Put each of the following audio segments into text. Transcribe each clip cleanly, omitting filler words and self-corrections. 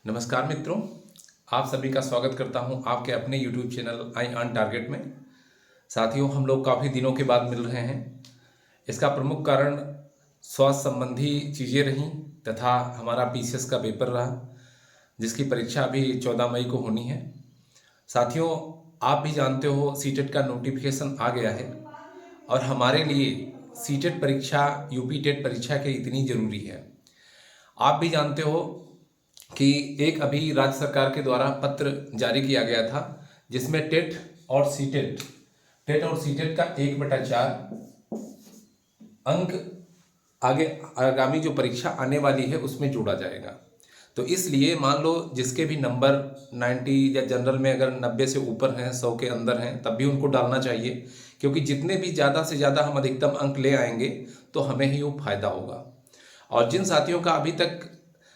नमस्कार मित्रों, आप सभी का स्वागत करता हूं आपके अपने YouTube channel I on target में। साथियों, हम लोग काफ़ी दिनों के बाद मिल रहे हैं। इसका प्रमुख कारण स्वास्थ्य संबंधी चीज़ें रहीं तथा हमारा पीसीएस का पेपर रहा, जिसकी परीक्षा अभी 14 मई को होनी है। साथियों, आप भी जानते हो सीटेट का नोटिफिकेशन आ गया है और हमारे लिए सीटेट परीक्षा यूपी टेट परीक्षा के इतनी ज़रूरी है। आप भी जानते हो कि एक अभी राज्य सरकार के द्वारा पत्र जारी किया गया था, जिसमें टेट और सीटेट का 1/4 अंक आगे आगामी जो परीक्षा आने वाली है उसमें जोड़ा जाएगा। तो इसलिए मान लो जिसके भी नंबर 90 या जनरल में अगर 90 से ऊपर हैं, 100 के अंदर हैं, तब भी उनको डालना चाहिए, क्योंकि जितने भी ज़्यादा से ज़्यादा हम अधिकतम अंक ले आएंगे तो हमें ही वो फायदा होगा। और जिन साथियों का अभी तक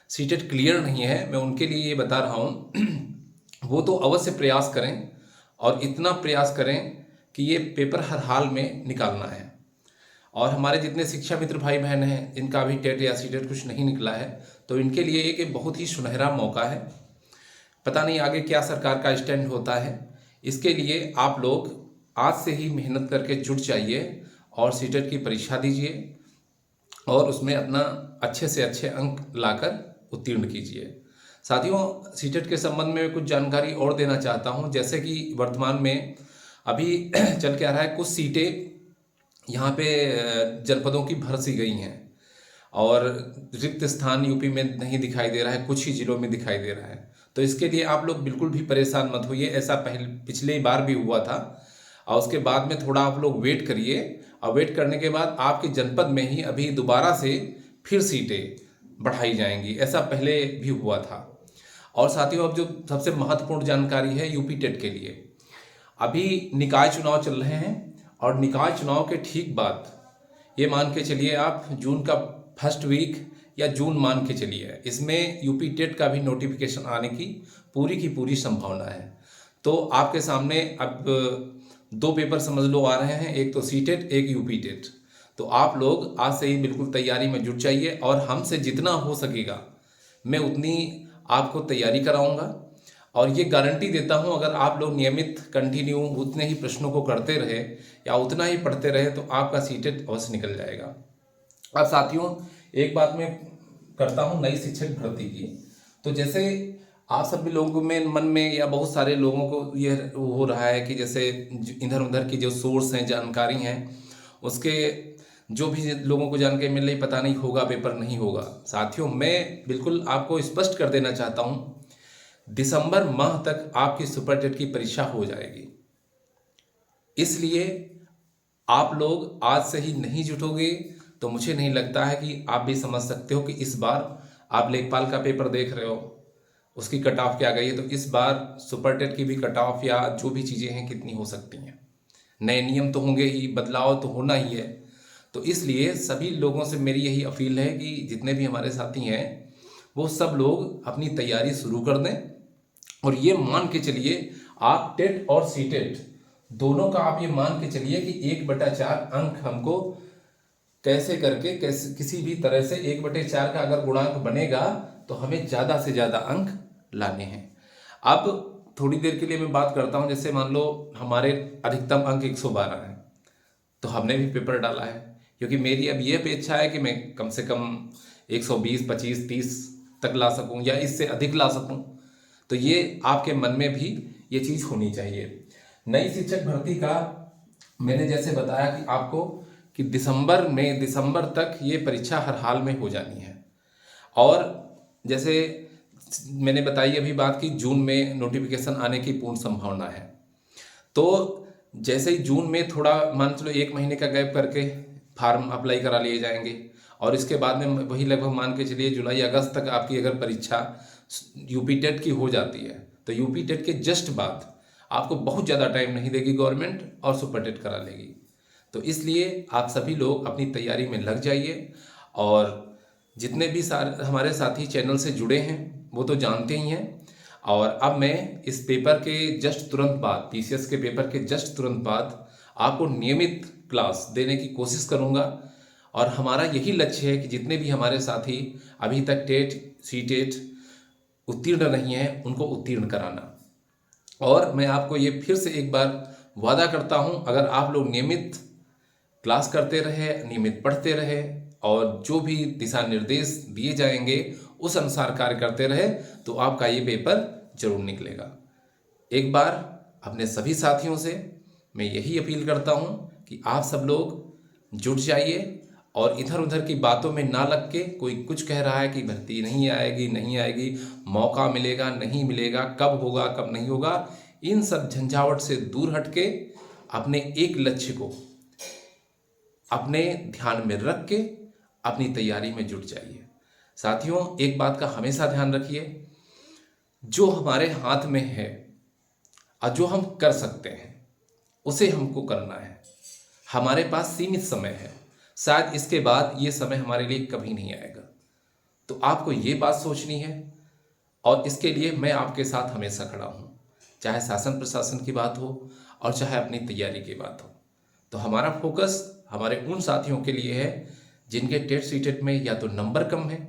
सीटेट क्लियर नहीं है, मैं उनके लिए ये बता रहा हूँ वो तो अवश्य प्रयास करें और इतना प्रयास करें कि ये पेपर हर हाल में निकालना है। और हमारे जितने शिक्षा मित्र भाई बहन हैं जिनका अभी टेट या सीटेट कुछ नहीं निकला है, तो इनके लिए एक बहुत ही सुनहरा मौका है। पता नहीं आगे क्या सरकार का स्टैंड होता है। इसके लिए आप लोग आज से ही मेहनत करके जुट जाइए और सीटेट की परीक्षा दीजिए और उसमें अपना अच्छे से अच्छे अंक लाकर उत्तीर्ण कीजिए। साथियों, सीटेट के संबंध में कुछ जानकारी और देना चाहता हूं, जैसे कि वर्तमान में अभी चल के आ रहा है, कुछ सीटें यहाँ पे जनपदों की भर सी गई हैं और रिक्त स्थान यूपी में नहीं दिखाई दे रहा है, कुछ ही जिलों में दिखाई दे रहा है। तो इसके लिए आप लोग बिल्कुल भी परेशान मत होइए। ऐसा पिछले बार भी हुआ था और उसके बाद में थोड़ा आप लोग वेट करिए और वेट करने के बाद आपके जनपद में ही अभी दोबारा से फिर सीटें बढ़ाई जाएंगी। ऐसा पहले भी हुआ था। और साथियों, अब जो सबसे महत्वपूर्ण जानकारी है यूपी टेट के लिए, अभी निकाय चुनाव चल रहे हैं और निकाय चुनाव के ठीक बाद ये मान के चलिए आप जून का फर्स्ट वीक या जून मान के चलिए, इसमें यूपी टेट का भी नोटिफिकेशन आने की पूरी संभावना है। तो आपके सामने अब 2 पेपर समझ लो आ रहे हैं, एक तो सीटेट, एक यूपी टेट। तो आप लोग आज से ही बिल्कुल तैयारी में जुट जाइए और हमसे जितना हो सकेगा मैं उतनी आपको तैयारी कराऊंगा। और ये गारंटी देता हूँ, अगर आप लोग नियमित कंटिन्यू उतने ही प्रश्नों को करते रहे या उतना ही पढ़ते रहे तो आपका सीटेट अवश्य निकल जाएगा। अब साथियों, एक बात मैं करता हूँ नई शिक्षक भर्ती की। तो जैसे आप सभी लोगों में मन में या बहुत सारे लोगों को ये हो रहा है कि जैसे इधर उधर की जो सोर्स हैं, जानकारी हैं, उसके जो भी लोगों को जानकारी मिल रही, पता नहीं होगा पेपर नहीं होगा। साथियों, मैं बिल्कुल आपको स्पष्ट कर देना चाहता हूँ, दिसंबर माह तक आपकी सुपर टेट की परीक्षा हो जाएगी। इसलिए आप लोग आज से ही नहीं जुटोगे तो मुझे नहीं लगता है कि आप भी समझ सकते हो कि इस बार आप लेखपाल का पेपर देख रहे हो, उसकी कट ऑफ क्या गई है, तो इस बार सुपर टेट की भी कट ऑफ या जो भी चीज़ें हैं कितनी हो सकती हैं। नए नियम तो होंगे ही, बदलाव तो होना ही है। तो इसलिए सभी लोगों से मेरी यही अपील है कि जितने भी हमारे साथी हैं वो सब लोग अपनी तैयारी शुरू कर दें। और ये मान के चलिए आप टेट और सीटेट दोनों का आप ये मान के चलिए कि 1/4 अंक हमको कैसे करके किसी भी तरह से 1/4 का अगर गुणांक बनेगा तो हमें ज़्यादा से ज़्यादा अंक लाने हैं। अब थोड़ी देर के लिए मैं बात करता हूँ, जैसे मान लो हमारे अधिकतम अंक 112 है तो हमने भी पेपर डाला है, क्योंकि मेरी अब ये अपेक्षा है कि मैं कम से कम 120, 25, 30 तक ला सकूं या इससे अधिक ला सकूं। तो ये आपके मन में भी ये चीज़ होनी चाहिए। नई शिक्षक भर्ती का मैंने जैसे बताया कि आपको कि दिसंबर तक ये परीक्षा हर हाल में हो जानी है। और जैसे मैंने बताई अभी बात की, जून में नोटिफिकेशन आने की पूर्ण संभावना है। तो जैसे ही जून में थोड़ा मान चलो 1 महीने का गैप करके फार्म अप्लाई करा लिए जाएंगे और इसके बाद में वही लगभग मान के चलिए जुलाई अगस्त तक आपकी अगर परीक्षा यूपी टेट की हो जाती है तो यूपी टेट के जस्ट बाद आपको बहुत ज़्यादा टाइम नहीं देगी गवर्नमेंट और सुपर टेट करा लेगी। तो इसलिए आप सभी लोग अपनी तैयारी में लग जाइए। और जितने भी हमारे साथी चैनल से जुड़े हैं वो तो जानते ही हैं। और अब मैं इस पेपर के जस्ट तुरंत बाद, पीसीएस के पेपर के जस्ट तुरंत बाद आपको नियमित क्लास देने की कोशिश करूंगा। और हमारा यही लक्ष्य है कि जितने भी हमारे साथी अभी तक टेट, सीटेट उत्तीर्ण नहीं हैं उनको उत्तीर्ण कराना। और मैं आपको ये फिर से एक बार वादा करता हूँ, अगर आप लोग नियमित क्लास करते रहे, नियमित पढ़ते रहे और जो भी दिशा निर्देश दिए जाएंगे उस अनुसार कार्य करते रहे तो आपका ये पेपर जरूर निकलेगा। एक बार अपने सभी साथियों से मैं यही अपील करता हूँ कि आप सब लोग जुट जाइए और इधर उधर की बातों में ना लग के, कोई कुछ कह रहा है कि भर्ती नहीं आएगी, नहीं आएगी, मौका मिलेगा, नहीं मिलेगा, कब होगा, कब नहीं होगा, इन सब झंझावट से दूर हट के अपने एक लक्ष्य को अपने ध्यान में रख के अपनी तैयारी में जुट जाइए। साथियों, एक बात का हमेशा ध्यान रखिए, जो हमारे हाथ में है और जो हम कर सकते हैं उसे हमको करना है। हमारे पास सीमित समय है, शायद इसके बाद ये समय हमारे लिए कभी नहीं आएगा। तो आपको ये बात सोचनी है और इसके लिए मैं आपके साथ हमेशा खड़ा हूँ, चाहे शासन प्रशासन की बात हो और चाहे अपनी तैयारी की बात हो। तो हमारा फोकस हमारे उन साथियों के लिए है जिनके टेट सीटेट में या तो नंबर कम है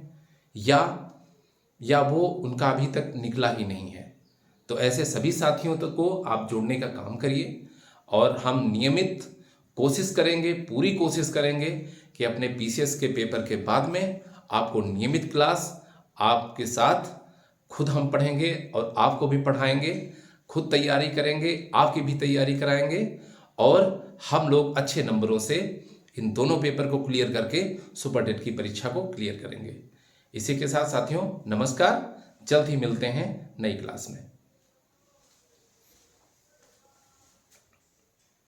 या वो उनका अभी तक निकला ही नहीं है। तो ऐसे सभी साथियों तक को आप जोड़ने का काम करिए और हम नियमित कोशिश करेंगे, पूरी कोशिश करेंगे कि अपने पीसीएस के पेपर के बाद में आपको नियमित क्लास आपके साथ खुद हम पढ़ेंगे और आपको भी पढ़ाएंगे, खुद तैयारी करेंगे, आपकी भी तैयारी कराएंगे और हम लोग अच्छे नंबरों से इन दोनों पेपर को क्लियर करके सुपर टेट की परीक्षा को क्लियर करेंगे। इसी के साथ साथियों, नमस्कार, जल्द ही मिलते हैं नई क्लास में।